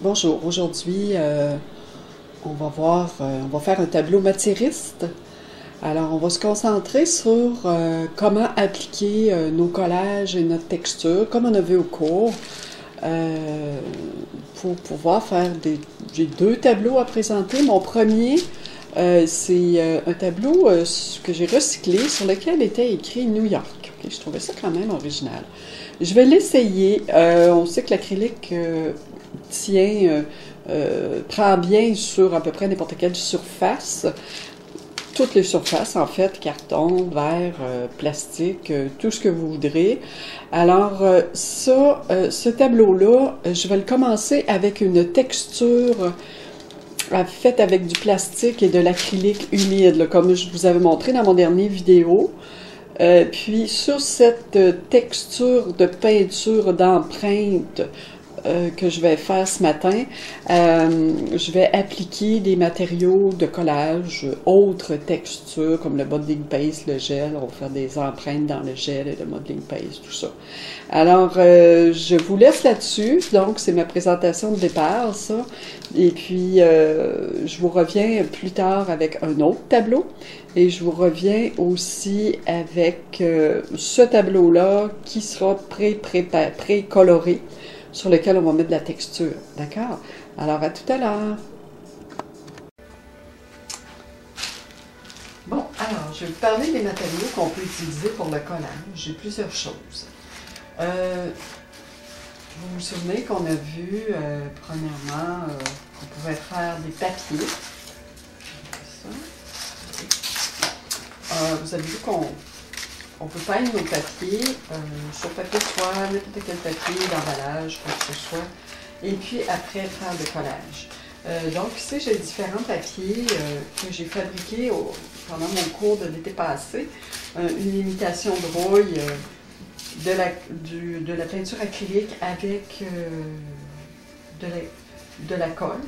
Bonjour, aujourd'hui on va faire un tableau matiériste. Alors on va se concentrer sur comment appliquer nos collages et notre texture, comme on a vu au cours, pour pouvoir faire J'ai deux tableaux à présenter. Mon premier, c'est un tableau que j'ai recyclé, sur lequel était écrit New York. Okay, je trouvais ça quand même original. Je vais l'essayer. On sait que l'acrylique prend bien sur à peu près n'importe quelle surface. Toutes les surfaces, en fait, carton, verre, plastique, tout ce que vous voudrez. Alors, ce tableau-là, je vais le commencer avec une texture faite avec du plastique et de l'acrylique humide, là, comme je vous avais montré dans mon dernier vidéo. Puis, sur cette texture de peinture d'empreinte que je vais faire ce matin, je vais appliquer des matériaux de collage, autres textures comme le modeling paste, le gel. On va faire des empreintes dans le gel et le modeling paste, tout ça. Alors, je vous laisse là-dessus. Donc, c'est ma présentation de départ, ça. Et puis, je vous reviens plus tard avec un autre tableau. Et je vous reviens aussi avec ce tableau-là qui sera pré-coloré, sur lequel on va mettre de la texture. D'accord? Alors, à tout à l'heure. Bon, alors, je vais vous parler des matériaux qu'on peut utiliser pour le collage. J'ai plusieurs choses. Vous vous souvenez qu'on a vu, premièrement, qu'on pouvait faire des papiers. Vous avez vu qu'on peut peindre nos papiers sur papier de soie, n'importe quel papier d'emballage, quoi que ce soit, et puis après faire le collage. Donc ici, j'ai différents papiers que j'ai fabriqués pendant mon cours de l'été passé. Une imitation de rouille de la peinture acrylique avec de la colle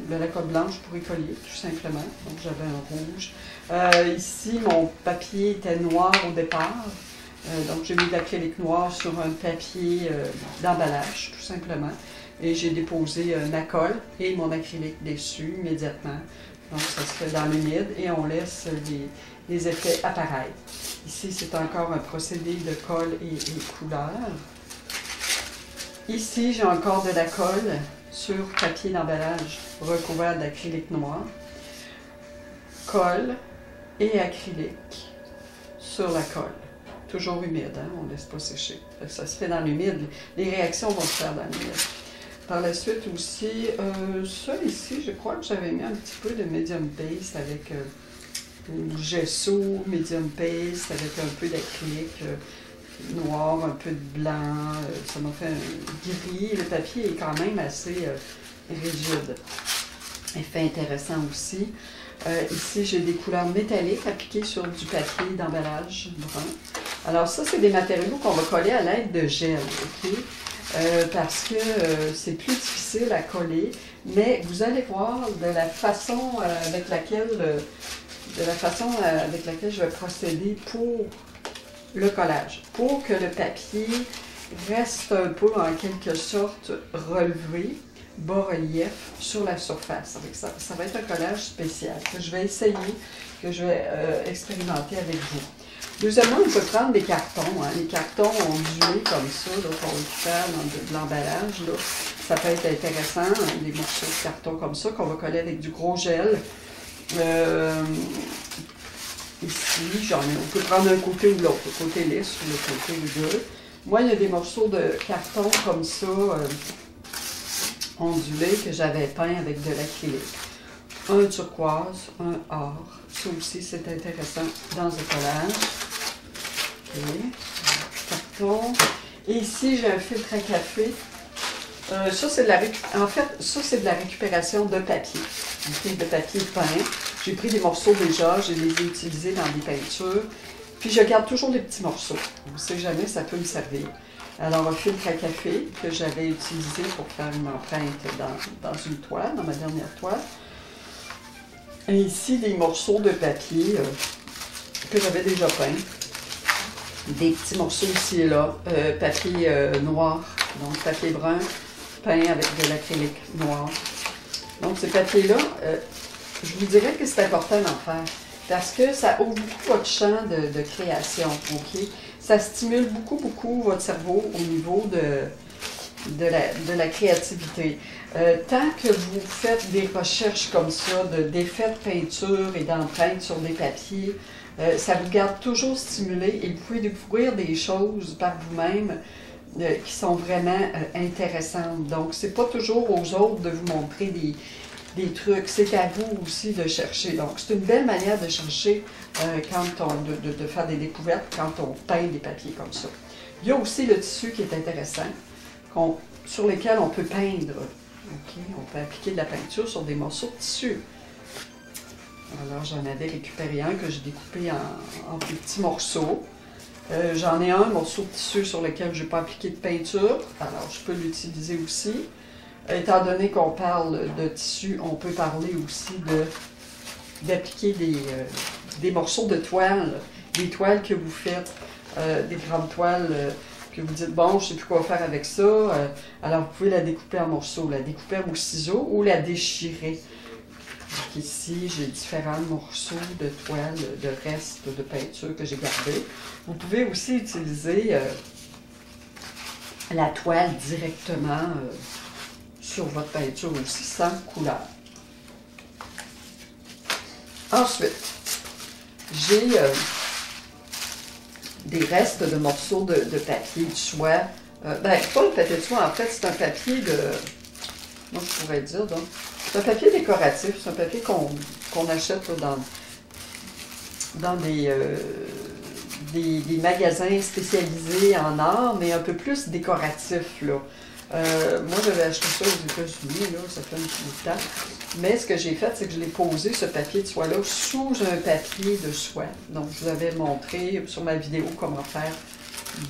blanche pour écolier, tout simplement. Donc j'avais un rouge. Ici, mon papier était noir au départ. Donc j'ai mis de l'acrylique noir sur un papier d'emballage, tout simplement. Et j'ai déposé ma colle et mon acrylique dessus immédiatement. Donc ça se fait dans l'humide et on laisse les effets apparaître. Ici, c'est encore un procédé de colle et couleur. Ici, j'ai encore de la colle sur papier d'emballage recouvert d'acrylique noir. Colle et acrylique sur la colle. Toujours humide, hein? On ne laisse pas sécher. Ça se fait dans l'humide. Les réactions vont se faire dans l'humide. Par la suite aussi, ça ici, je crois que j'avais mis un petit peu de medium paste avec du gesso, medium paste avec un peu d'acrylique noir, un peu de blanc. Ça m'a fait un gris. Le papier est quand même assez rigide. Effet intéressant aussi. Ici, j'ai des couleurs métalliques appliquées sur du papier d'emballage brun. Alors ça, c'est des matériaux qu'on va coller à l'aide de gel, ok? Parce que c'est plus difficile à coller, mais vous allez voir de la façon avec laquelle je vais procéder pour le collage, pour que le papier reste un peu en quelque sorte relevé, bas-relief sur la surface. Ça va être un collage spécial que je vais essayer, que je vais expérimenter avec vous. Deuxièmement, on peut prendre des cartons, hein, les cartons ondulés comme ça, qu'on récupère dans de l'emballage. Ça peut être intéressant, hein, des morceaux de carton comme ça qu'on va coller avec du gros gel. Ici, on peut prendre un côté ou l'autre, le côté lisse ou le côté rugueux. Moi, il y a des morceaux de carton comme ça, ondulés, que j'avais peint avec de l'acrylique. Un turquoise, un or. Ça aussi, c'est intéressant dans le collage. Okay. Carton. Et ici, j'ai un filtre à café. Ça, c'est de la récupération de papier. Okay, de papier peint. J'ai pris des morceaux déjà, je les ai utilisés dans des peintures. Puis, je garde toujours des petits morceaux. On ne sait jamais, ça peut me servir. Alors, un filtre à café que j'avais utilisé pour faire une empreinte dans une toile, dans ma dernière toile. Et ici, des morceaux de papier que j'avais déjà peints. Des petits morceaux ici et là. Papier noir, donc papier brun, peint avec de l'acrylique noir. Donc, ces papiers-là, je vous dirais que c'est important d'en faire parce que ça ouvre beaucoup votre champ de création, OK? Ça stimule beaucoup votre cerveau au niveau de la créativité. Tant que vous faites des recherches comme ça, d'effets de peinture et d'empreintes sur des papiers, ça vous garde toujours stimulé et vous pouvez découvrir des choses par vous-même qui sont vraiment intéressantes. Donc, c'est pas toujours aux autres de vous montrer des trucs, c'est à vous aussi de chercher. Donc, c'est une belle manière de chercher de faire des découvertes quand on peint des papiers comme ça. Il y a aussi le tissu qui est intéressant, sur lesquels on peut peindre. Okay? On peut appliquer de la peinture sur des morceaux de tissu. Alors, j'en avais récupéré un que j'ai découpé en plus petits morceaux. J'en ai un morceau de tissu sur lequel je n'ai pas appliqué de peinture, alors je peux l'utiliser aussi. Étant donné qu'on parle de tissu, on peut parler aussi d'appliquer des morceaux de toile, des toiles que vous faites, des grandes toiles que vous dites, bon, je ne sais plus quoi faire avec ça, alors vous pouvez la découper en morceaux, la découper au ciseau ou la déchirer. Donc ici, j'ai différents morceaux de toile, de restes de peinture que j'ai gardés. Vous pouvez aussi utiliser la toile directement sur votre peinture aussi, sans couleur. Ensuite, j'ai des restes de morceaux de papier de soie. Ben, pas le papier de soie, en fait, c'est un papier de... Moi, je pourrais dire, donc, c'est un papier décoratif, c'est un papier qu'on achète là, dans des magasins spécialisés en art, mais un peu plus décoratifs, là. Moi, j'avais acheté ça aux États-Unis, là, ça fait un petit bout de temps. Mais ce que j'ai fait, c'est que je l'ai posé, ce papier de soie-là, sous un papier de soie. Donc, je vous avais montré sur ma vidéo comment faire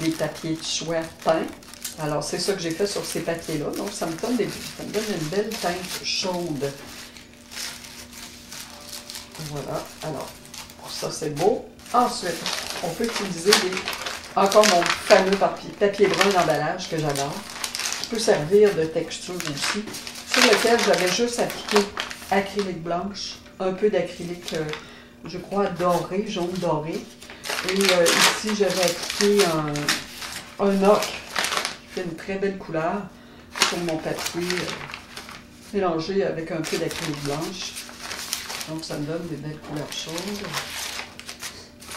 des papiers de soie peints. Alors, c'est ça que j'ai fait sur ces papiers-là. Donc, ça me donne une belle teinte chaude. Voilà. Alors, pour ça, c'est beau. Ensuite, on peut utiliser encore mon fameux papier brun d'emballage que j'adore, qui peut servir de texture aussi, sur lequel j'avais juste appliqué acrylique blanche, un peu d'acrylique, je crois, doré, jaune doré. Et ici, j'avais appliqué un ocre, qui fait une très belle couleur, sur mon papier, mélangé avec un peu d'acrylique blanche. Donc, ça me donne des belles couleurs chaudes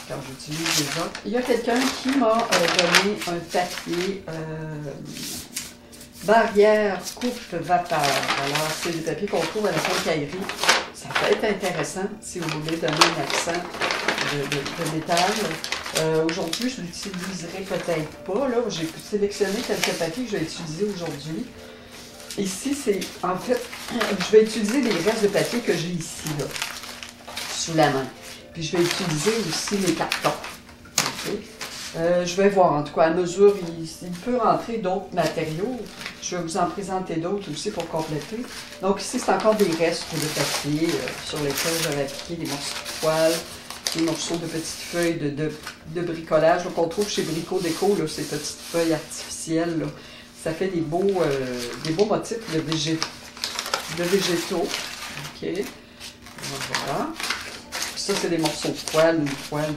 quand j'utilise les ocres. Il y a quelqu'un qui m'a donné un papier barrière coupe vapeur. Alors, c'est des papiers qu'on trouve à la quincaillerie. Ça peut être intéressant si vous voulez donner un accent de métal. Aujourd'hui, je ne l'utiliserai peut-être pas. Là, j'ai sélectionné quelques papiers que je vais utiliser aujourd'hui. Ici, c'est en fait, je vais utiliser les restes de papier que j'ai ici, là, sous la main. Puis je vais utiliser aussi les cartons. Okay. Je vais voir, en tout cas, à mesure, il peut rentrer d'autres matériaux. Je vais vous en présenter d'autres aussi pour compléter. Donc ici, c'est encore des restes de papier sur lesquels j'avais appliqué des morceaux de toile, des morceaux de petites feuilles de bricolage qu'on trouve chez Brico Déco, là, ces petites feuilles artificielles. Là. Ça fait des beaux motifs de végétaux. OK. Voilà. Ça, c'est des morceaux de toile, une toile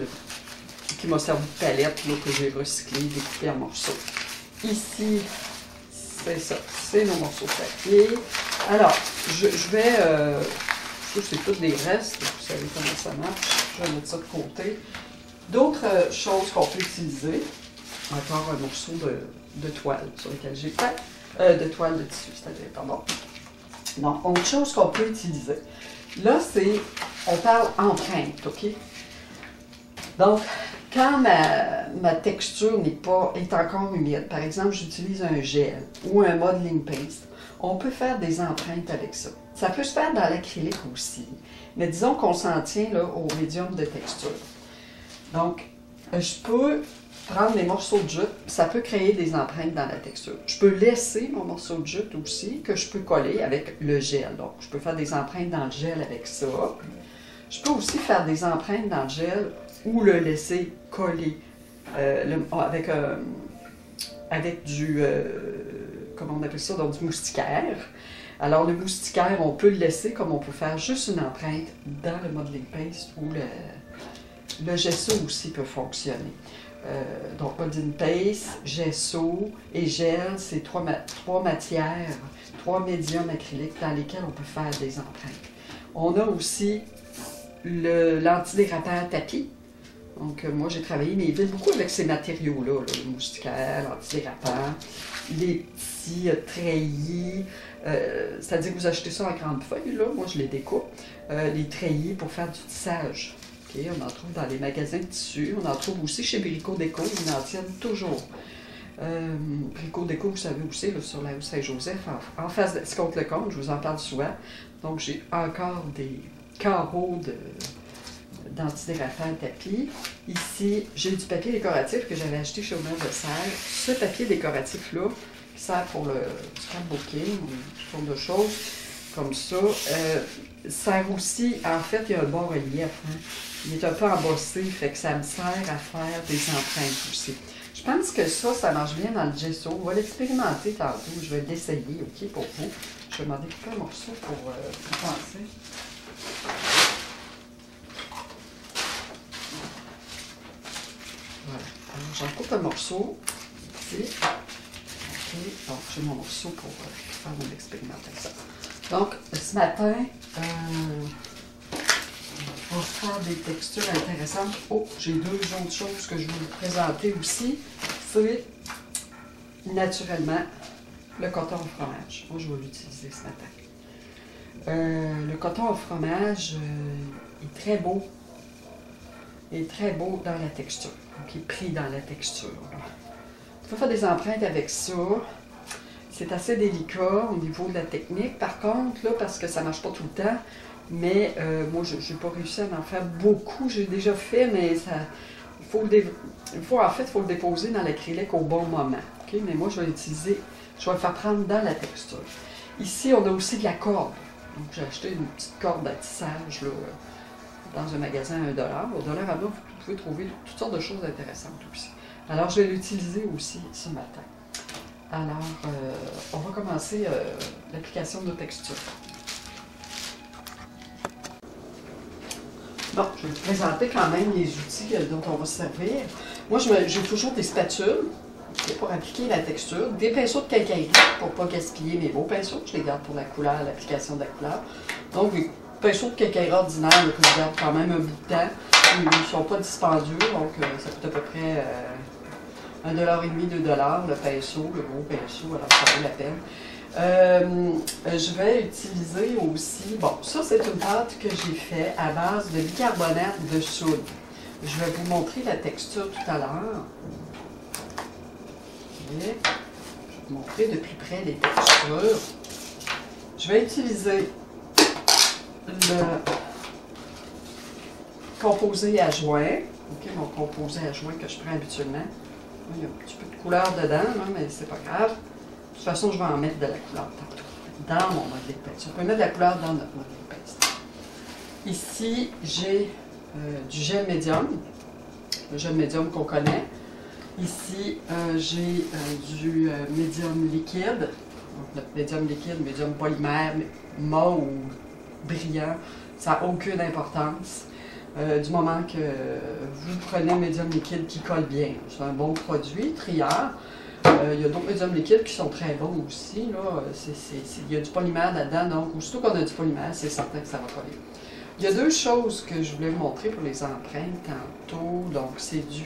qui m'a servi de palette là, que j'ai recyclé, découpé en morceaux. Ici, c'est ça, c'est nos morceaux de papier. Alors, je vais, ça c'est tous des restes, vous savez comment ça marche, je vais mettre ça de côté. D'autres choses qu'on peut utiliser, encore un morceau de toile sur lequel j'ai fait, de toile de tissu, c'est-à-dire, pardon. Donc, autre chose qu'on peut utiliser. Là, on parle empreinte, OK? Donc, quand ma texture est encore humide, par exemple, j'utilise un gel ou un modeling paste, on peut faire des empreintes avec ça. Ça peut se faire dans l'acrylique aussi, mais disons qu'on s'en tient là, au médium de texture. Donc, je peux prendre des morceaux de jute, ça peut créer des empreintes dans la texture. Je peux laisser mon morceau de jute aussi, que je peux coller avec le gel. Donc, je peux faire des empreintes dans le gel avec ça. Je peux aussi faire des empreintes dans le gel ou le laisser coller avec du, comment on appelle ça, donc du moustiquaire. Alors le moustiquaire, on peut le laisser comme on peut faire juste une empreinte dans le modeling paste ou le gesso aussi peut fonctionner. Donc modeling paste, gesso et gel, c'est trois matières, trois médiums acryliques dans lesquels on peut faire des empreintes. On a aussi l'antidérapant tapis. Donc, moi, j'ai travaillé mes villes beaucoup avec ces matériaux-là, le moustiquaire, l'antidérapant, les petits treillis, c'est-à-dire que vous achetez ça en grande feuille, là, moi je les découpe, les treillis pour faire du tissage. Okay, on en trouve dans les magasins de tissus, on en trouve aussi chez Brico Déco, ils en tiennent toujours. Brico Déco, vous savez aussi, là, sur la rue Saint-Joseph, en face de Escompte-le-Comte, je vous en parle souvent. Donc, j'ai encore des carreaux d'antidérapant tapis. Ici, j'ai du papier décoratif que j'avais acheté chez Omer de Serre. Ce papier décoratif-là, qui sert pour le scrapbooking ou toutes sortes de choses comme ça, sert aussi, en fait, il y a un bon relief. Hein. Il est un peu embossé, fait que ça me sert à faire des empreintes aussi. Je pense que ça marche bien dans le gesso. On va l'expérimenter tantôt. Je vais l'essayer, OK, pour vous. Je vais m'en découper un morceau pour penser. Voilà. Alors, j'en coupe un morceau ici. OK. Donc, j'ai mon morceau pour faire mon expérimentation. Donc, ce matin, on va faire des textures intéressantes. Oh, j'ai deux autres choses que je vais vous présenter aussi. C'est naturellement le coton au fromage. Moi, je vais l'utiliser ce matin. Le coton au fromage est très beau. Il est très beau dans la texture. Donc, il est pris dans la texture. On peut faire des empreintes avec ça. C'est assez délicat au niveau de la technique. Par contre, là, parce que ça ne marche pas tout le temps, mais moi, je n'ai pas réussi à en faire beaucoup. J'ai déjà fait, mais ça, il faut le déposer dans l'acrylique au bon moment. Okay? Mais moi, je vais l'utiliser, je vais le faire prendre dans la texture. Ici, on a aussi de la corde. Donc, j'ai acheté une petite corde à tissage là, dans un magasin à $1. Au dollar à bas, vous pouvez trouver toutes sortes de choses intéressantes aussi. Alors, je vais l'utiliser aussi ce matin. Alors, on va commencer l'application de texture. Bon, je vais vous présenter quand même les outils dont on va se servir. Moi, j'ai toujours des spatules pour appliquer la texture, des pinceaux de quincaillerie pour ne pas gaspiller mes beaux pinceaux. Je les garde pour la couleur, l'application de la couleur. Donc, des pinceaux de quincaillerie ordinaires que je garde quand même un bout de temps. Ils ne sont pas dispendieux, donc ça coûte à peu près $1,50, $2, le pinceau, le gros pinceau, alors ça vaut la peine. Je vais utiliser aussi, bon, ça c'est une pâte que j'ai faite à base de bicarbonate de soude. Je vais vous montrer la texture tout à l'heure. Je vais vous montrer de plus près les textures. Je vais utiliser le composé à joint, okay, mon composé à joint que je prends habituellement. Il y a un petit peu de couleur dedans, là, mais c'est pas grave. De toute façon, je vais en mettre de la couleur tantôt dans mon modeling paste. On peut mettre de la couleur dans notre modeling paste. Ici, j'ai du gel médium, le gel médium qu'on connaît. Ici, j'ai du médium liquide. Donc, notre médium liquide, médium polymère, mat ou brillant, ça n'a aucune importance. Du moment que vous prenez un médium liquide qui colle bien. C'est un bon produit, Triard. Il y a d'autres médiums liquides qui sont très bons aussi. Là. Il y a du polymère là-dedans, donc aussitôt qu'on a du polymère, c'est certain que ça va coller. Il y a deux choses que je voulais vous montrer pour les empreintes tantôt. Donc, c'est du...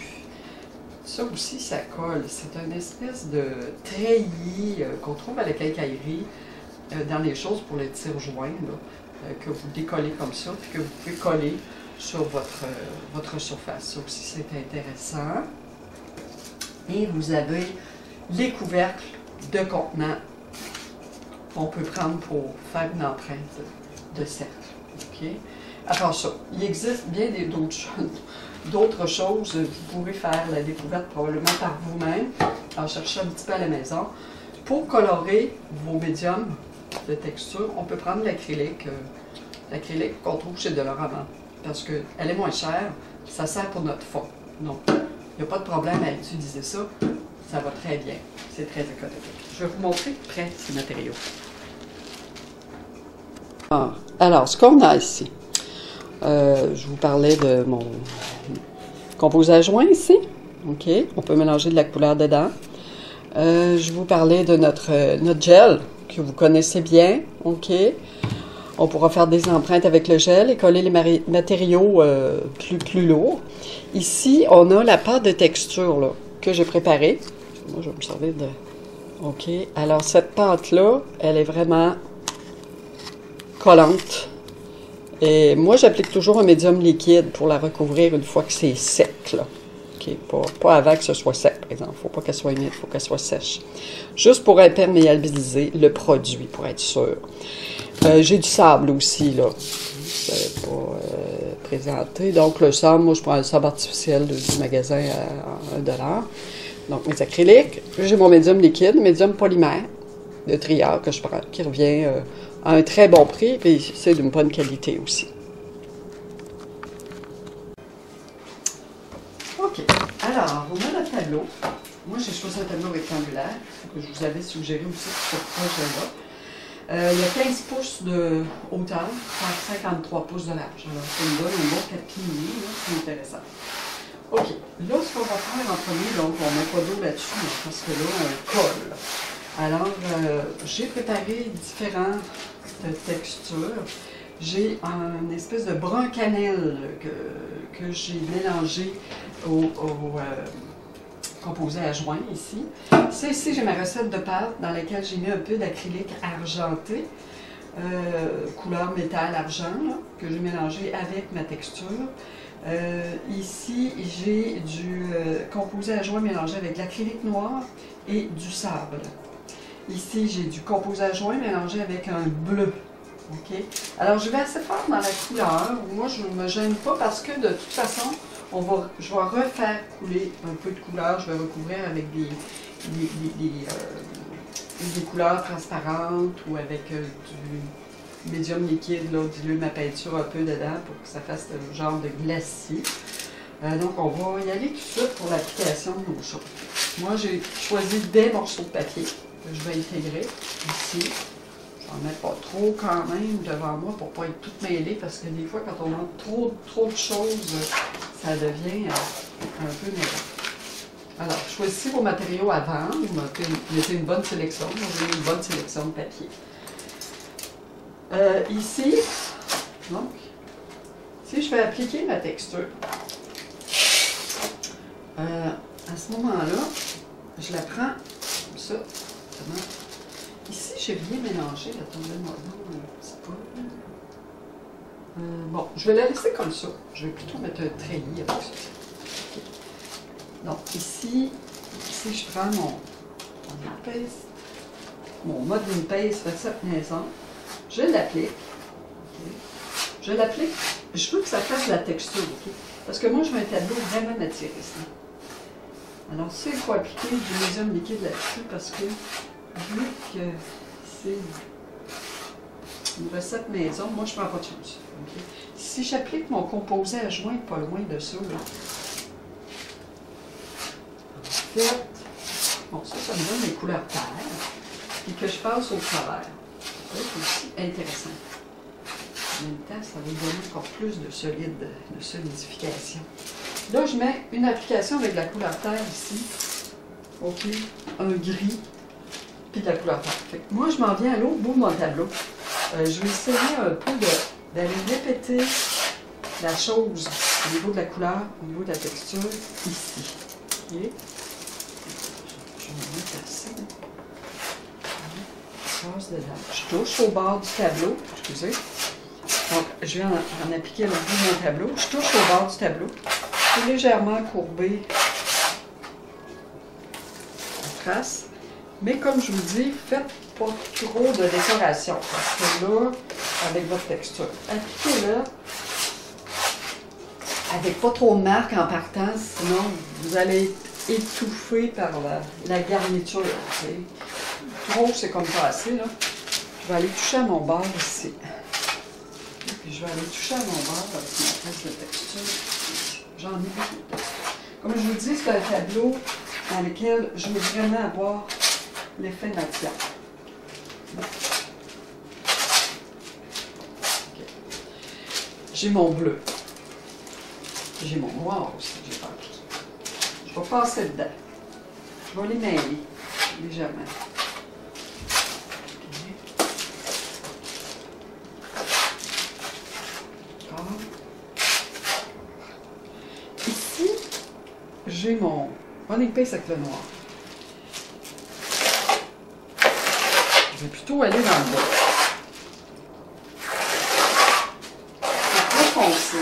Ça aussi, ça colle. C'est une espèce de treillis qu'on trouve à la quincaillerie dans les choses pour les tire-joints, que vous décollez comme ça, puis que vous pouvez coller sur votre surface. Ça aussi, c'est intéressant. Et vous avez les couvercles de contenants qu'on peut prendre pour faire une empreinte de cercle. Okay? À part ça, il existe bien d'autres choses. Vous pourrez faire la découverte probablement par vous-même en cherchant un petit peu à la maison. Pour colorer vos médiums de texture, on peut prendre l'acrylique qu'on trouve chez Dollarama. Parce qu'elle est moins chère, ça sert pour notre fond. Donc, il n'y a pas de problème à utiliser ça. Ça va très bien. C'est très économique. Je vais vous montrer près ces matériaux. Alors, ce qu'on a ici, je vous parlais de mon composé à joint ici. OK, on peut mélanger de la couleur dedans. Je vous parlais de notre gel, que vous connaissez bien. OK. On pourra faire des empreintes avec le gel et coller les matériaux plus lourds. Ici, on a la pâte de texture là, que j'ai préparée. Moi, je vais me servir de... OK. Alors, cette pâte-là, elle est vraiment collante. Et moi, j'applique toujours un médium liquide pour la recouvrir une fois que c'est sec, là. OK. Pas avant que ce soit sec, par exemple. Il ne faut pas qu'elle soit humide, il faut qu'elle soit sèche. Juste pour imperméabiliser le produit, pour être sûr. J'ai du sable aussi, là. Je ne savais pas présenter. Donc, le sable, moi, je prends le sable artificiel du magasin à 1 $. Donc, mes acryliques. J'ai mon médium liquide, médium polymère de Triard que je prends, qui revient à un très bon prix, puis c'est d'une bonne qualité aussi. OK. Alors, on a le tableau. Moi, j'ai choisi un tableau rectangulaire que je vous avais suggéré aussi pour ce projet-là. Il y a 15 pouces de hauteur par 53 pouces de large. Alors, ça me donne un bon 4 pieds et demi, c'est intéressant. OK. Là, ce qu'on va faire en premier, donc, on ne met pas d'eau là-dessus, parce que là, on colle. Alors, j'ai préparé différentes textures. J'ai une espèce de brun cannelle que j'ai mélangé au composé à joint ici. Ici, j'ai ma recette de pâte dans laquelle j'ai mis un peu d'acrylique argenté, couleur métal argent, là, que j'ai mélangé avec ma texture. Ici, j'ai du composé à joint mélangé avec de l'acrylique noir et du sable. Ici, j'ai du composé à joint mélangé avec un bleu. OK? Alors, je vais assez fort dans la couleur. Moi, je ne me gêne pas parce que, de toute façon, je vais refaire couler un peu de couleur. Je vais recouvrir avec des couleurs transparentes ou avec du médium liquide, là, diluer ma peinture un peu dedans pour que ça fasse le genre de glacis. Donc, on va y aller tout de suite pour l'application de nos choses. Moi, j'ai choisi des morceaux de papier que je vais intégrer ici. Je n'en mets pas trop quand même devant moi pour ne pas être toute mêlée parce que des fois, quand on a trop de choses, ça devient un peu mêlant. Alors, choisissez vos matériaux avant. Vous mettez une bonne sélection. Moi, j'ai une bonne sélection de papier. Ici, donc, si je vais appliquer ma texture, à ce moment-là, je la prends comme ça. Ici, j'ai rien mélangé. Attendez-moi un petit peu. Bon, je vais la laisser comme ça. Je vais plutôt mettre un treillis avec ça. Okay. Donc, ici, je prends mon modeling paste recette maison. Je l'applique. Okay. Je l'applique. Je veux que ça fasse la texture. Okay? Parce que moi, je veux un tableau vraiment naturiste. Alors, ça, il faut appliquer du médium liquide là-dessus parce que, vu que c'est une recette maison, moi, je ne prends pas de chance. Okay? Si j'applique mon composé à joint pas loin de ça, là, en fait, bon, ça me donne des couleurs terre et que je passe au travers. Ça va être aussi intéressant. En même temps, ça va donner encore plus de solidification. Là, je mets une application avec de la couleur terre ici. OK. Un gris. Puis de la couleur terre. Fait que moi, je m'en viens à l'autre bout de mon tableau. Je vais essayer un peu d'aller répéter la chose au niveau de la couleur, au niveau de la texture, ici. OK. Je vais en mettre assez. Je passe dedans. Je touche au bord du tableau. Excusez. Donc, je vais en appliquer le bout de mon tableau. Je touche au bord du tableau. Je suis légèrement courbée la trace. Mais comme je vous dis, faites pas trop de décoration. Parce que là, avec votre texture, appliquez-le avec pas trop de marque en partant, sinon vous allez être étouffé par la garniture. Okay? Trop, c'est comme pas assez. Là. Je vais aller toucher à mon bord ici. Puis je vais aller toucher à mon bord avec ma pièce de texture. J'en ai beaucoup. Comme je vous dis, c'est un tableau dans lequel je veux vraiment avoir l'effet matière. j'ai mon bleu. J'ai mon noir aussi, j'ai pas appliqué. Je vais passer dedans. Je vais les mêler légèrement. D'accord. Ici, j'ai mon running pace avec le noir. Je vais plutôt aller dans le bas. C'est très foncé.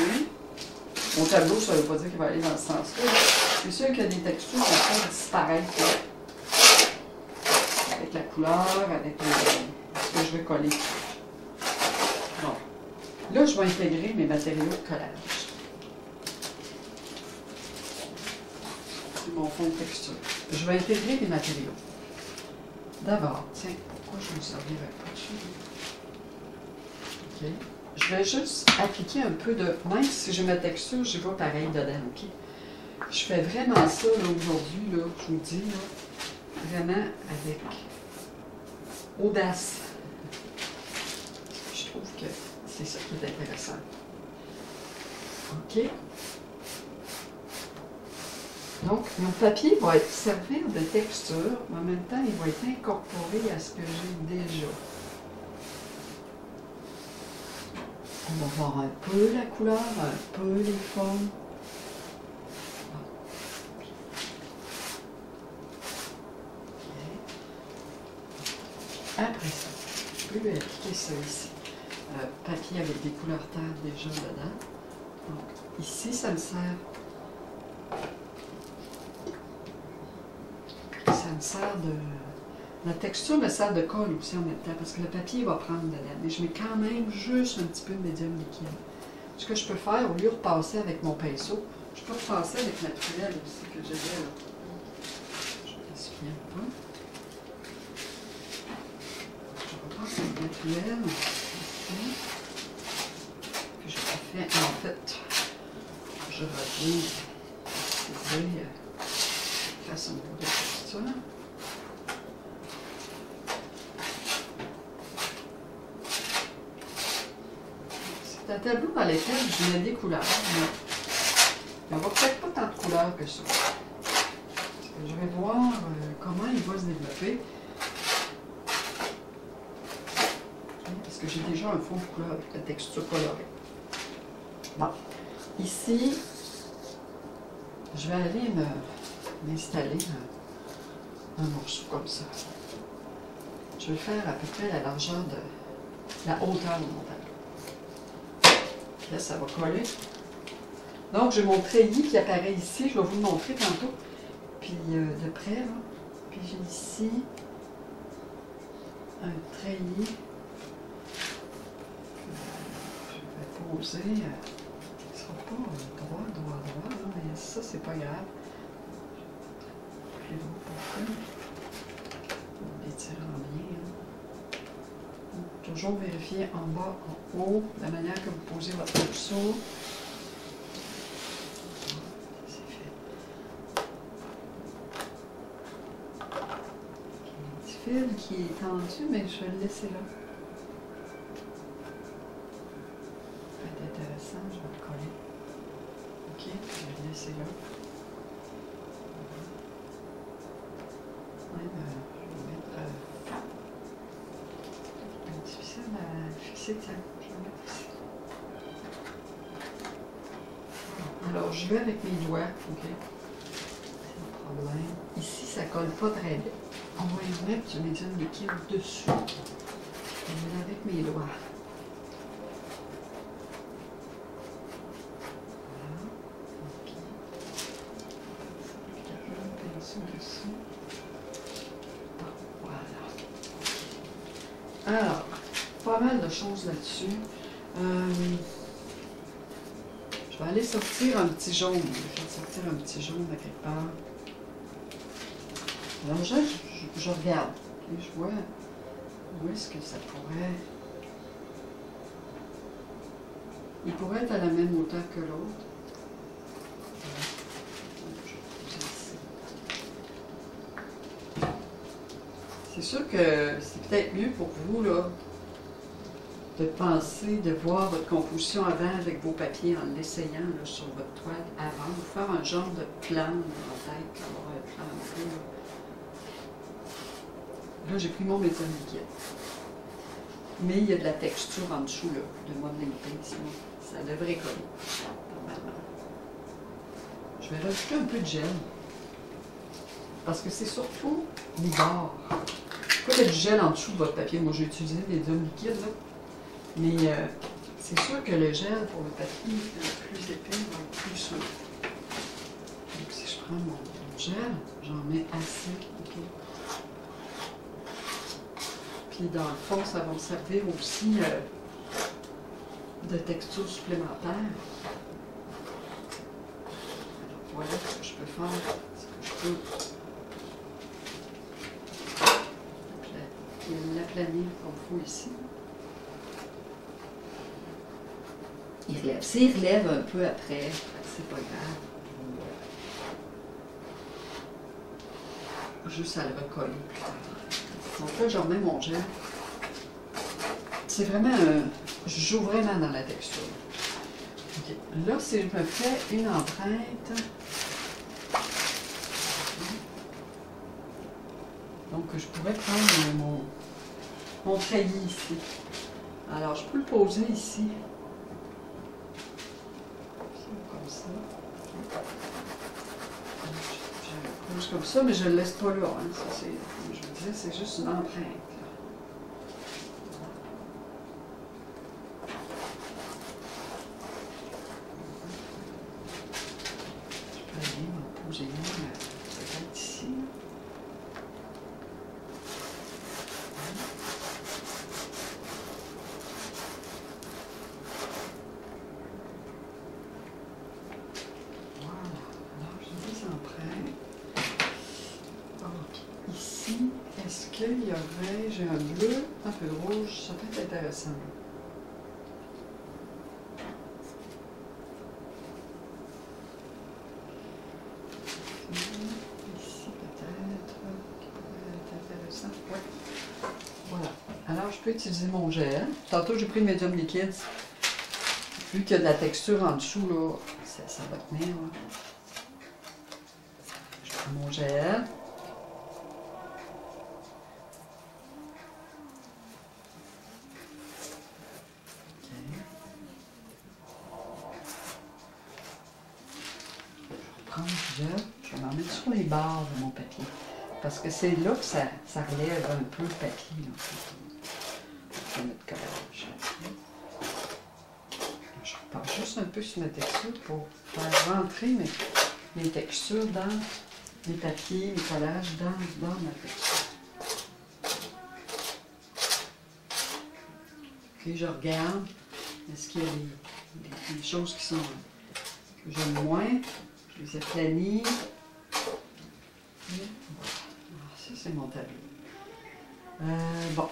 Mon tableau, ça ne veut pas dire qu'il va aller dans ce sens-là. C'est sûr qu'il y a des textures qui vont disparaître avec la couleur, avec ce que je vais coller. Bon. Là, je vais intégrer mes matériaux de collage. C'est mon fond de texture. Je vais intégrer les matériaux. D'abord, tiens, pourquoi je ne me servirai pas de ça? OK. Je vais juste appliquer un peu de... Même si j'ai ma texture, je vais pareil dedans, OK? Je fais vraiment ça aujourd'hui, là, je vous dis, là, vraiment avec audace. Je trouve que c'est ça qui est intéressant. OK? Donc, mon papier va servir de texture, mais en même temps, il va être incorporé à ce que j'ai déjà. On va voir un peu la couleur, un peu les formes. Après ça, je peux appliquer ça ici. Papier avec des couleurs terre déjà dedans. Donc, ici, ça me sert. Ça me sert de. La texture me sert de colle aussi en même temps, parce que le papier va prendre dedans. Mais je mets quand même juste un petit peu de médium liquide. Ce que je peux faire, au lieu de repasser avec mon pinceau, je peux repasser avec ma truelle aussi que j'ai là. Je me souviens pas. Je repasse avec ma truelle ici. Que je refais, en fait, je reviens utiliser façon de texture. C'est un tableau dans lequel je mets des couleurs, mais il n'y aura peut-être pas tant de couleurs que ça. Je vais voir comment il va se développer. Parce que j'ai déjà un fond de couleur avec la texture colorée. Bon, ici, je vais aller m'installer un morceau comme ça. Je vais faire à peu près la largeur de la hauteur de mon tableau. Là, ça va coller. Donc, j'ai mon treillis qui apparaît ici. Je vais vous le montrer tantôt. Puis, de près, là. Puis, j'ai ici un treillis. Je vais poser. Ce ne sera pas droit, là, mais ça, c'est pas grave. Puis, on l'étirant bien. Hein. Toujours vérifier en bas, en haut, la manière que vous posez votre morceau. C'est fait. Un petit fil qui est tendu, mais je vais le laisser là. Ça va être intéressant, je vais le coller. OK, je vais le laisser là. Même, je vais mettre... difficile à fixer, tiens, je vais mettre ici. Alors, je vais avec mes doigts, OK? C'est le problème. Ici, ça colle pas très bien. On va y mettre du médium liquide dessus. Je vais avec mes doigts. Voilà. OK. Je vais un pinceau dessus. Bon, voilà. Alors, pas mal de choses là-dessus. Je vais aller sortir un petit jaune. Je vais sortir un petit jaune à quelque part. Alors, je regarde. Et je vois où est-ce que ça pourrait... Il pourrait être à la même hauteur que l'autre. C'est sûr que c'est peut-être mieux pour vous, là, de penser, de voir votre composition avant avec vos papiers en l'essayant là, sur votre toile avant, de faire un genre de plan en tête, avoir un plan un peu. Là, j'ai pris mon méthode liquide. Mais il y a de la texture en dessous là, de modeling paint, sinon ça devrait coller, normalement. Je vais rajouter un peu de gel. Parce que c'est surtout les bords. Pourquoi il y a du gel en dessous de votre papier? Moi, j'ai utilisé des médiums liquides, là. Mais c'est sûr que le gel pour le papier plus épais va être plus sûr. Donc, si je prends mon gel, j'en mets assez. Okay. Puis, dans le fond, ça va me servir aussi de texture supplémentaire. Alors, voilà ce que je peux faire. Ce que je peux l'aplanir comme il faut ici. Il relève. S'il relève un peu après, c'est pas grave. Juste à le recoller plus tard. Donc là, je remets mon gel. C'est vraiment je joue vraiment dans la texture. Okay. Là, si je me fais une empreinte. Donc, je pourrais prendre mon treillis ici. Alors, je peux le poser ici. Comme ça. Je le pose comme ça, mais je ne le laisse pas là. Hein. Ça, comme je vous disais, c'est juste une empreinte. Je peux aller m'en poser une peut-être ici. Il y aurait, j'ai un bleu, un peu de rouge, ça peut être intéressant. Ici peut-être, qui pourrait être intéressant. Ouais. Voilà. Alors je peux utiliser mon gel. Tantôt j'ai pris le médium liquide. Vu qu'il y a de la texture en dessous, là, ça va tenir. Là. Je prends mon gel. Je vais m'en mettre sur les bords de mon papier. Parce que c'est là que ça relève un peu le papier. Là. Je vais mettre collage. Je repars juste un peu sur ma texture pour faire rentrer mes textures dans mes papiers, mes collages dans ma texture. Ok, je regarde. Est-ce qu'il y a des choses qui sont que j'aime moins? Je les aplanis. Ça, c'est mon tableau. Bon.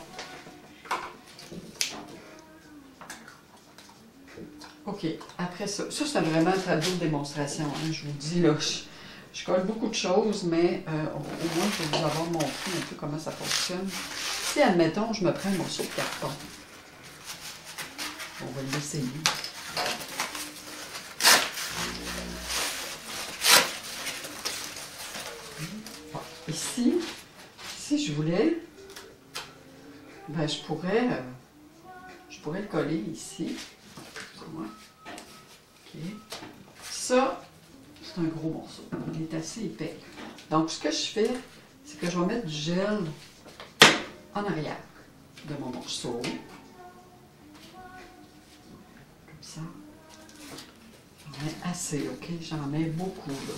OK. Après ça, c'est vraiment un tableau de démonstration. Hein, je vous dis, là, je colle beaucoup de choses, mais au moins, je vais vous avoir montré un peu comment ça fonctionne. Si, admettons, je me prends un morceau de carton. On va l'essayer. Ici, si je voulais, ben je pourrais le coller ici. Okay. Ça, c'est un gros morceau. Il est assez épais. Donc, ce que je fais, c'est que je vais mettre du gel en arrière de mon morceau. Comme ça. J'en mets assez, OK? J'en mets beaucoup, là.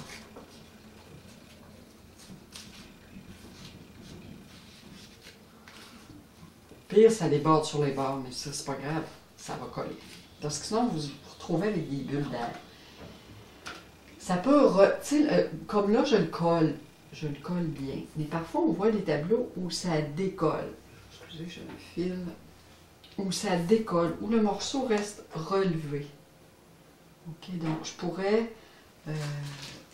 Pire, ça déborde sur les bords, mais ça, c'est pas grave. Ça va coller. Parce que sinon, vous vous retrouvez avec des bulles d'air. Ça peut, tu sais, comme là, je le colle bien. Mais parfois, on voit des tableaux où ça décolle. Excusez, j'ai un fil. Où ça décolle, où le morceau reste relevé. OK, donc je pourrais,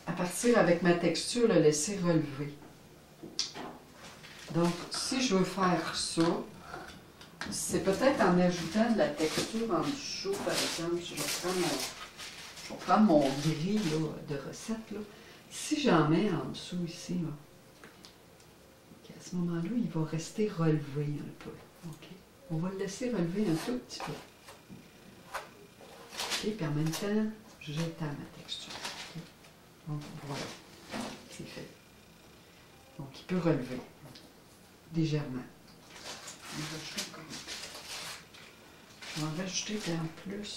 à partir avec ma texture, le laisser relever. Donc, si je veux faire ça, C'est peut-être en ajoutant de la texture en dessous, par exemple, si je vais prendre mon gris là, de recette. Là. Si j'en mets en dessous ici, là, à ce moment-là, il va rester relevé un peu. Okay. On va le laisser relever un tout petit peu. Okay. Puis en même temps, j'étends ma texture. Okay. Donc voilà, c'est fait. Donc il peut relever légèrement. On va rajouter encore un peu. Je vais en rajouter en plus.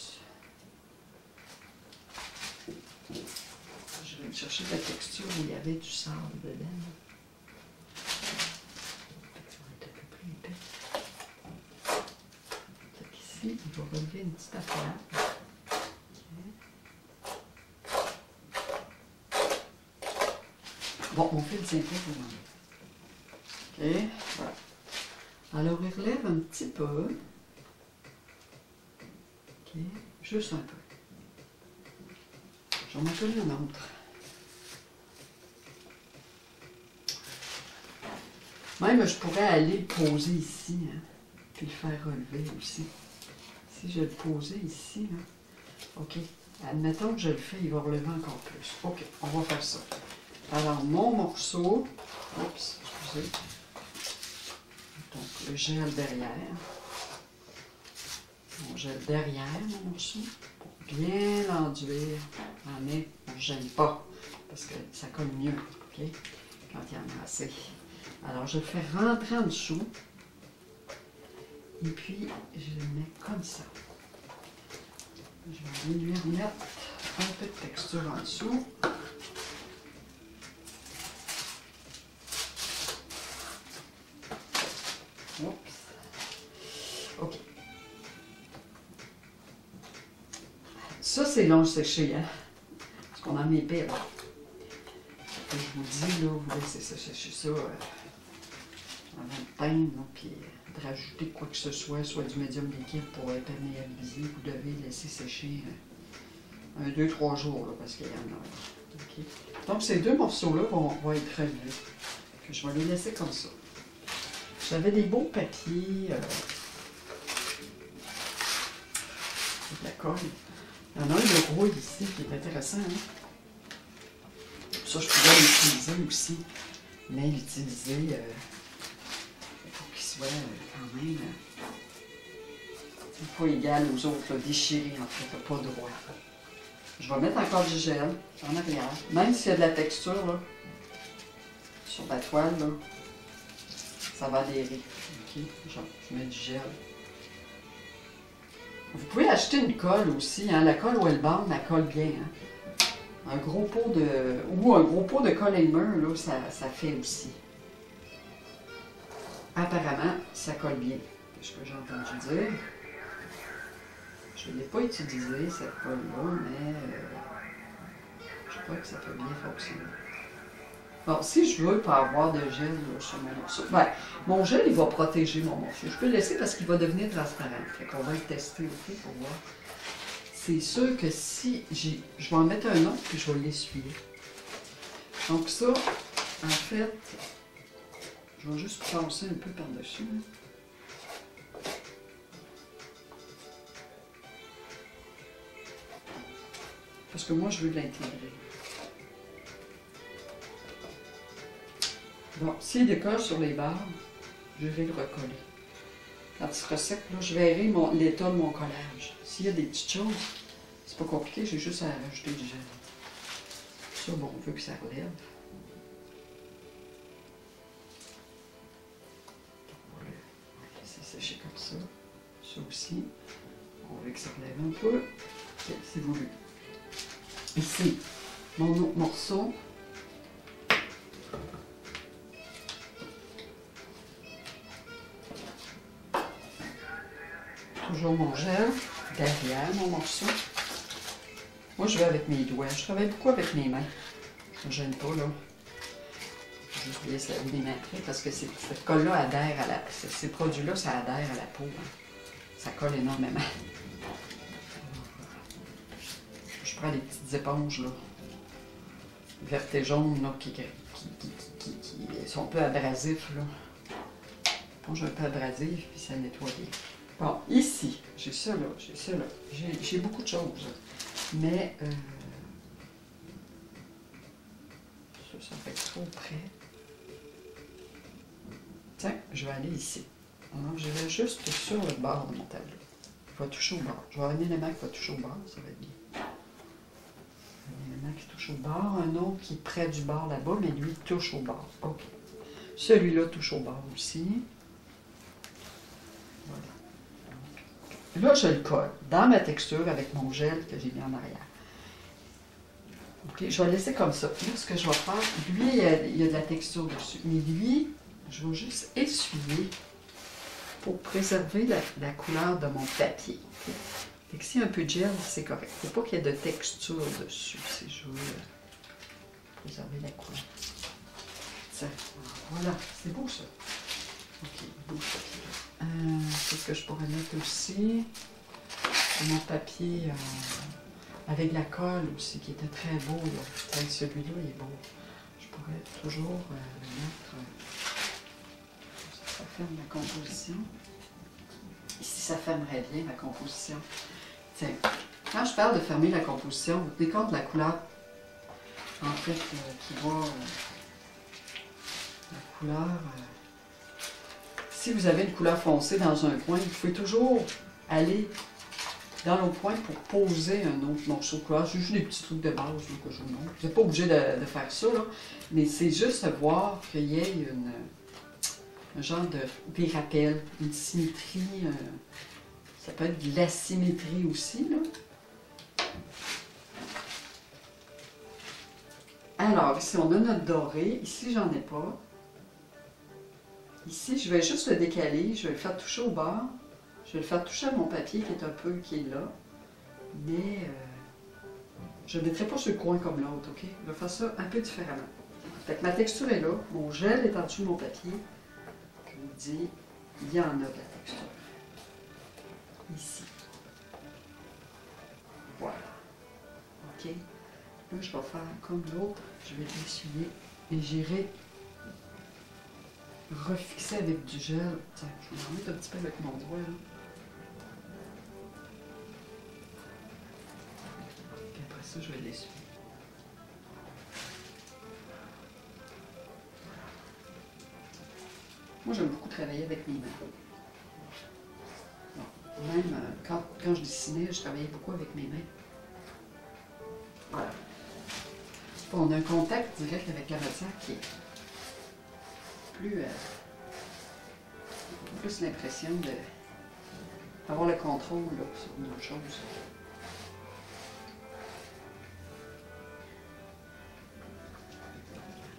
Je vais me chercher de la texture où il y avait du sable dedans. Ici, il va relever une petite affaire. Okay. Bon, mon fil tient pas pour moi. OK, voilà. Alors, il relève un petit peu. OK, juste un peu. Je vais m'en coller un autre. Même, je pourrais aller le poser ici, hein, puis le faire relever aussi. Si je le posais ici, là, OK. Admettons que je le fais, il va relever encore plus. OK, on va faire ça. Alors, mon morceau, oups, excusez. Donc, le gel derrière. On gèle derrière mon morceau pour bien l'enduire. Mais on ne gèle pas parce que ça colle mieux, OK, quand il y en a assez. Alors, je le fais rentrer en dessous. Et puis, je le mets comme ça. Je vais lui remettre un peu de texture en dessous. Oups. OK. Ça, c'est long séché, hein? Parce qu'on en met pire. Je vous dis, là, vous laissez ça sécher ça avant de teindre, puis de rajouter quoi que ce soit du médium liquide pour imperméabiliser. Vous devez laisser sécher 2-3 jours, là, parce qu'il y en a. Okay. Donc, ces deux morceaux-là vont être relevés. Puis, je vais les laisser comme ça. J'avais des beaux papiers. De la colle. Il y en a un de rouille ici qui est intéressant. Hein? Ça, je pourrais l'utiliser aussi. Mais l'utiliser pour qu'il soit quand même pas égal aux autres, là, déchiré en fait, pas droit. Je vais mettre encore du gel en arrière. Même s'il y a de la texture là, sur la toile, là, ça va adhérer. OK? Je mets du gel. Vous pouvez acheter une colle aussi. Hein? La colle Wellbond, elle colle bien. Hein? Un gros pot de colle Elmer, là, ça fait aussi. Apparemment, ça colle bien. C'est ce que j'ai entendu dire. Je ne l'ai pas utilisé, cette colle-là, mais je crois que ça peut bien fonctionner. Bon, si je veux pas avoir de gel là, sur mon morceau, ben, mon gel, il va protéger mon morceau. Je peux le laisser parce qu'il va devenir transparent. Fait qu'on va le tester aussi pour voir. C'est sûr que si je vais en mettre un autre, puis je vais l'essuyer. Donc ça, en fait, je vais juste passer un peu par-dessus. Parce que moi, je veux l'intégrer. Bon, s'il décolle sur les barres, je vais le recoller. Quand il sera sec, là, je verrai l'état de mon collage. S'il y a des petites choses, c'est pas compliqué, j'ai juste à rajouter du gel. Ça, bon, on veut que ça relève. On va le laisser sécher comme ça. Ça aussi, on veut que ça relève un peu. C'est voulu. Ici, mon autre morceau. Toujours mon gel derrière mon morceau. Moi, je vais avec mes doigts. Je travaille beaucoup avec mes mains. Je ne gêne pas, là. Je vous laisse laver mes mains après parce que cette colle-là adhère à la... Ces produits-là, ça adhère à la peau. Hein. Ça colle énormément. Je prends des petites éponges, là. Vertes et jaunes, là, qui sont un peu abrasifs, là. fond, j'ai un peu abrasif, puis ça nettoie bien. Bon, ici, j'ai ça là, j'ai ça là. J'ai beaucoup de choses. Mais, ça fait trop près. Tiens, je vais aller ici. Alors, je vais juste sur le bord de mon tableau. Il va toucher au bord. Je vais avoir un élément qui va toucher au bord, ça va être bien. Un élément qui touche au bord, un autre qui est près du bord là-bas, mais lui touche au bord. OK. Celui-là touche au bord aussi. Voilà. Là, je le colle dans ma texture avec mon gel que j'ai mis en arrière. OK, je vais le laisser comme ça. Là, ce que je vais faire, lui, il y a de la texture dessus. Mais lui, je vais juste essuyer pour préserver la couleur de mon papier. Okay? Fait que s'il y a un peu de gel, c'est correct. Il ne faut pas qu'il y ait de texture dessus si je veux préserver la couleur. Tiens, voilà, c'est beau ça. OK, beau papier. Qu'est-ce que je pourrais mettre aussi? Mon papier avec la colle aussi, qui était très beau. Celui-là, il est beau. Je pourrais toujours le mettre. Ça ferme la composition. Ici, ça fermerait bien la composition. Tiens, quand je parle de fermer la composition, vous tenez compte de la couleur, en fait, qui va... la couleur... si vous avez une couleur foncée dans un coin, vous pouvez toujours aller dans l'autre coin pour poser un autre morceau de couleur. C'est juste des petits trucs de base là, que je vous montre. Vous n'êtes pas obligé de faire ça, là, mais c'est juste voir qu'il y ait un genre des rappels, une symétrie. Ça peut être de l'asymétrie aussi, là. Alors, ici, on a notre doré. Ici, j'en ai pas. Ici, je vais juste le décaler. Je vais le faire toucher au bord. Je vais le faire toucher à mon papier qui est un peu, qui est là. Mais je ne le mettrai pas sur le coin comme l'autre, OK? Je vais faire ça un peu différemment. Fait que ma texture est là. Mon gel est en dessous de mon papier. Je vous dis, il y en a de la texture. Ici. Voilà. OK? Là, je vais faire comme l'autre. Je vais l'essuyer et j'irai refixer avec du gel. Tiens, je vais en mettre un petit peu avec mon doigt, là. Puis après ça, je vais l'essuyer. Moi, j'aime beaucoup travailler avec mes mains. Bon, même quand je dessinais, je travaillais beaucoup avec mes mains. Voilà. Bon, on a un contact direct avec la matière qui est plus l'impression d'avoir le contrôle là, sur nos choses.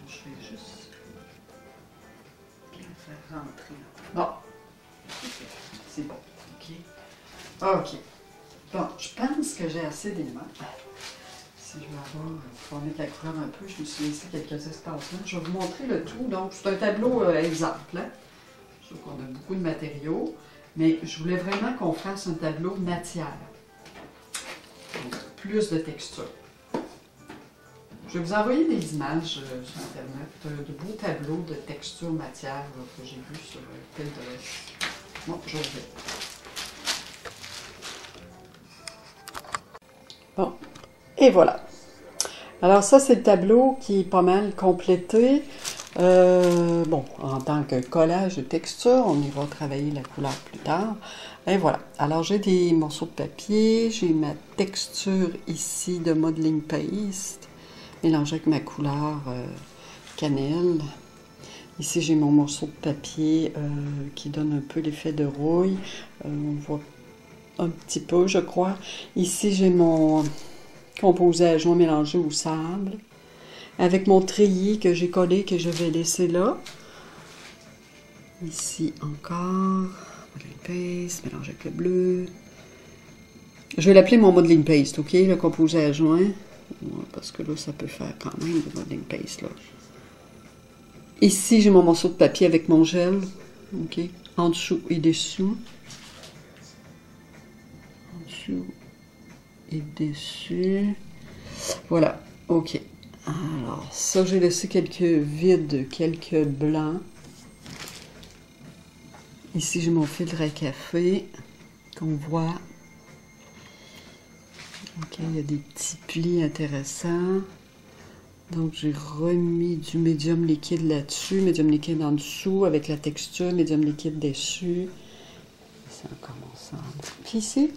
Je vais juste bien faire rentrer. Bon, c'est bon. OK. OK. Bon, je pense que j'ai assez d'éléments. Si je vais mettre la couleur un peu, je me suis laissé quelques espaces là. Je vais vous montrer le tout. Donc, c'est un tableau exemple. Hein? Je trouve qu'on a beaucoup de matériaux, mais je voulais vraiment qu'on fasse un tableau matière. Donc, plus de texture. Je vais vous envoyer des images sur Internet, de beaux tableaux de texture matière là, que j'ai vus sur Pinterest. Bon, je vais. Bon. Et voilà. Alors ça, c'est le tableau qui est pas mal complété. Bon, en tant que collage de texture, on ira travailler la couleur plus tard. Et voilà. Alors, j'ai des morceaux de papier. J'ai ma texture ici de modeling paste, mélangée avec ma couleur cannelle. Ici, j'ai mon morceau de papier qui donne un peu l'effet de rouille. On voit un petit peu, je crois. Ici, j'ai mon composé à joint mélangé au sable, avec mon treillis que j'ai collé, que je vais laisser là. Ici encore, modeling paste, mélangé avec le bleu. Je vais l'appeler mon modeling paste, ok, le composé à joint, parce que là, ça peut faire quand même du modeling paste, là. Ici, j'ai mon morceau de papier avec mon gel, ok, en dessous et dessous. En dessous et dessus. Voilà, ok. Alors, ça, j'ai laissé quelques vides, quelques blancs. Ici, j'ai mon filtre à café qu'on voit. Ok, il y a des petits plis intéressants. Donc, j'ai remis du médium liquide là-dessus, médium liquide en dessous, avec la texture, médium liquide dessus. C'est encore ensemble. Puis ici,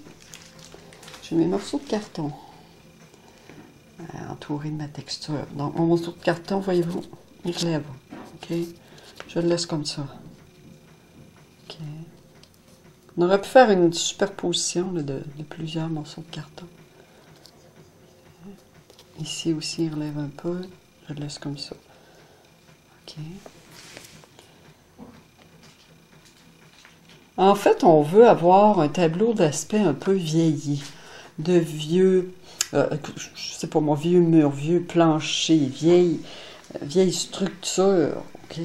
j'ai mes morceaux de carton entourés de ma texture. Donc, mon morceau de carton, voyez-vous, il relève. Ok, je le laisse comme ça. Ok. On aurait pu faire une superposition là, de plusieurs morceaux de carton. Ici aussi, il relève un peu. Je le laisse comme ça. OK. En fait, on veut avoir un tableau d'aspect un peu vieilli. De vieux, je sais pas moi, vieux mur, vieux plancher, vieille structure. OK.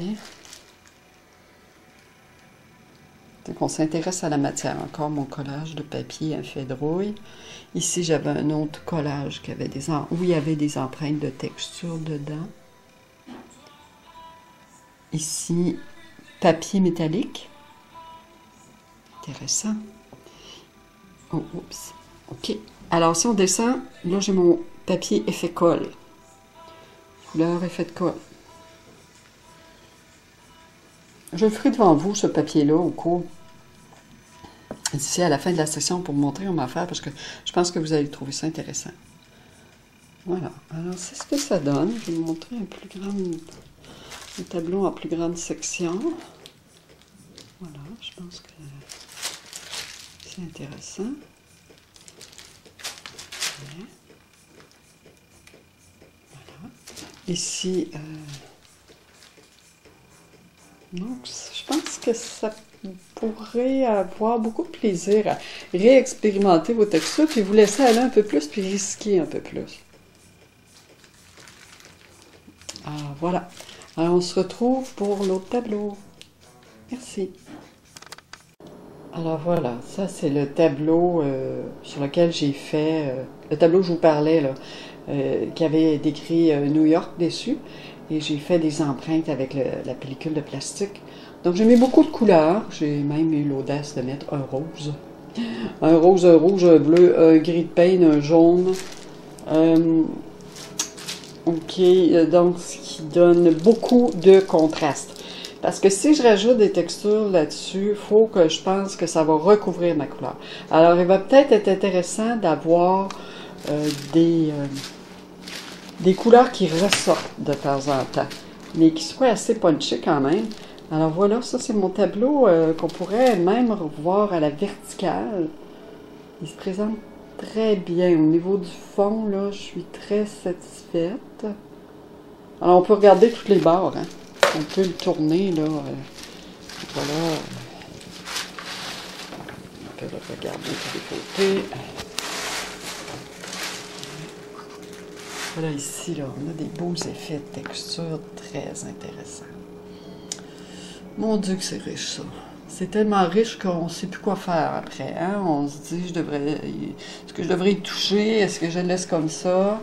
Donc, on s'intéresse à la matière. Encore mon collage de papier à fait de rouille. Ici, j'avais un autre collage qui avait où il y avait des empreintes de texture dedans. Ici, papier métallique. Intéressant. Oh, oups. OK. Alors, si on descend, là, j'ai mon papier effet colle. Couleur effet de colle. Je le ferai devant vous, ce papier-là, au cours d'ici à la fin de la session pour vous montrer comment faire parce que je pense que vous allez trouver ça intéressant. Voilà. Alors, c'est ce que ça donne. Je vais vous montrer un tableau en plus grande section. Voilà. Je pense que c'est intéressant. Voilà. Ici, donc, je pense que ça pourrait avoir beaucoup de plaisir à réexpérimenter vos textures, puis vous laisser aller un peu plus, puis risquer un peu plus. Ah, voilà. Alors, on se retrouve pour l'autre tableau. Merci. Alors voilà, ça c'est le tableau sur lequel j'ai fait, le tableau que je vous parlais, là, qui avait décrit New York dessus, et j'ai fait des empreintes avec la pellicule de plastique. Donc j'ai mis beaucoup de couleurs, j'ai même eu l'audace de mettre un rose, un rouge, un bleu, un gris de pain, un jaune. Ok, donc ce qui donne beaucoup de contraste. Parce que si je rajoute des textures là-dessus, il faut que je pense que ça va recouvrir ma couleur. Alors, il va peut-être être intéressant d'avoir des couleurs qui ressortent de temps en temps, mais qui soient assez punchées quand même. Alors voilà, ça c'est mon tableau qu'on pourrait même revoir à la verticale. Il se présente très bien. Au niveau du fond, là, je suis très satisfaite. Alors, on peut regarder toutes les barres, hein. On peut le tourner, là. Voilà. On peut le regarder de tous les côtés. Voilà, ici, là, on a des beaux effets de texture très intéressants. Mon Dieu que c'est riche, ça. C'est tellement riche qu'on ne sait plus quoi faire après. Hein? On se dit, est-ce que je devrais y toucher? Est-ce que je le laisse comme ça?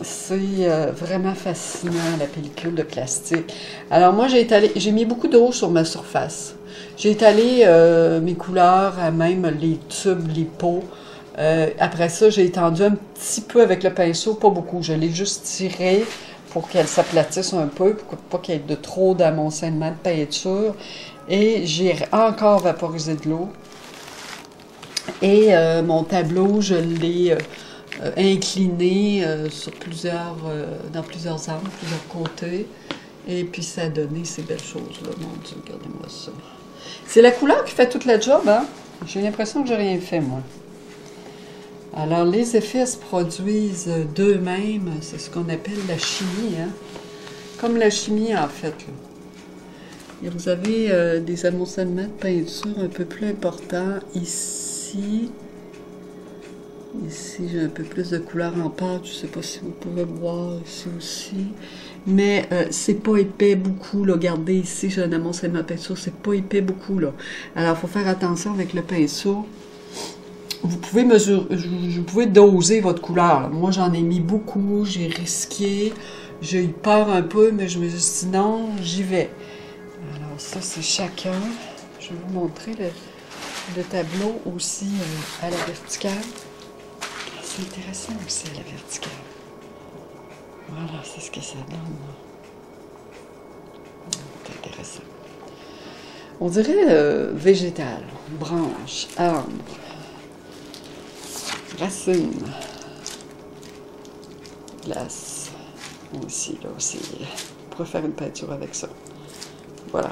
C'est vraiment fascinant, la pellicule de plastique. Alors moi, j'ai mis beaucoup d'eau sur ma surface. J'ai étalé mes couleurs à même les tubes, les pots. Après ça, j'ai étendu un petit peu avec le pinceau, pas beaucoup. Je l'ai juste tiré pour qu'elle s'aplatisse un peu, pour pas qu'il y ait de trop d'amoncellement de peinture. Et j'ai encore vaporisé de l'eau. Et mon tableau, je l'ai incliné dans plusieurs angles, plusieurs côtés. Et puis ça a donné ces belles choses-là. Mon Dieu, regardez-moi ça. C'est la couleur qui fait toute la job, hein? J'ai l'impression que j'ai rien fait, moi. Alors, les effets se produisent d'eux-mêmes. C'est ce qu'on appelle la chimie, hein? Comme la chimie, en fait, là. Et vous avez des amoncellements de peinture un peu plus importants ici. Ici, j'ai un peu plus de couleur en pâte. Je ne sais pas si vous pouvez voir ici aussi. Mais c'est pas épais beaucoup, là. Regardez ici, j'ai un amoncellement de peinture. C'est pas épais beaucoup, là. Alors, il faut faire attention avec le pinceau. Vous pouvez vous pouvez doser votre couleur, là. Moi, j'en ai mis beaucoup. J'ai risqué. J'ai eu peur un peu, mais je me suis dit non, j'y vais. Alors Alors ça, c'est chacun. Je vais vous montrer le tableau aussi à la verticale. C'est intéressant aussi à la verticale. Voilà, c'est ce que ça donne. C'est intéressant. On dirait végétal, branche, arbre, racine, glace. Aussi, là aussi. On pourrait faire une peinture avec ça. Voilà.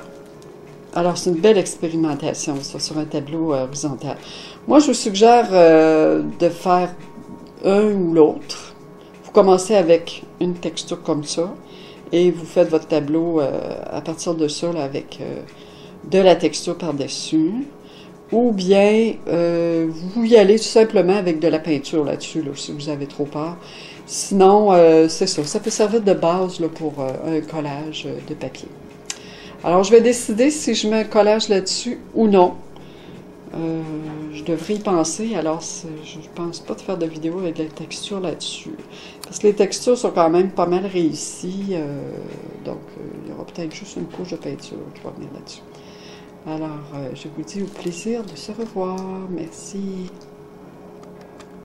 Alors, c'est une belle expérimentation, ça, sur un tableau horizontal. Moi, je vous suggère de faire un ou l'autre. Vous commencez avec une texture comme ça et vous faites votre tableau à partir de ça, là, avec de la texture par-dessus. Ou bien, vous y allez tout simplement avec de la peinture là-dessus, là, si vous avez trop peur. Sinon, c'est ça. Ça peut servir de base là, pour un collage de papier. Alors, je vais décider si je mets un collage là-dessus ou non. Je devrais y penser. Alors, je ne pense pas de faire de vidéo avec la texture là-dessus. Parce que les textures sont quand même pas mal réussies. Donc, il y aura peut-être juste une couche de peinture qui va venir là-dessus. Alors, je vous dis au plaisir de se revoir. Merci.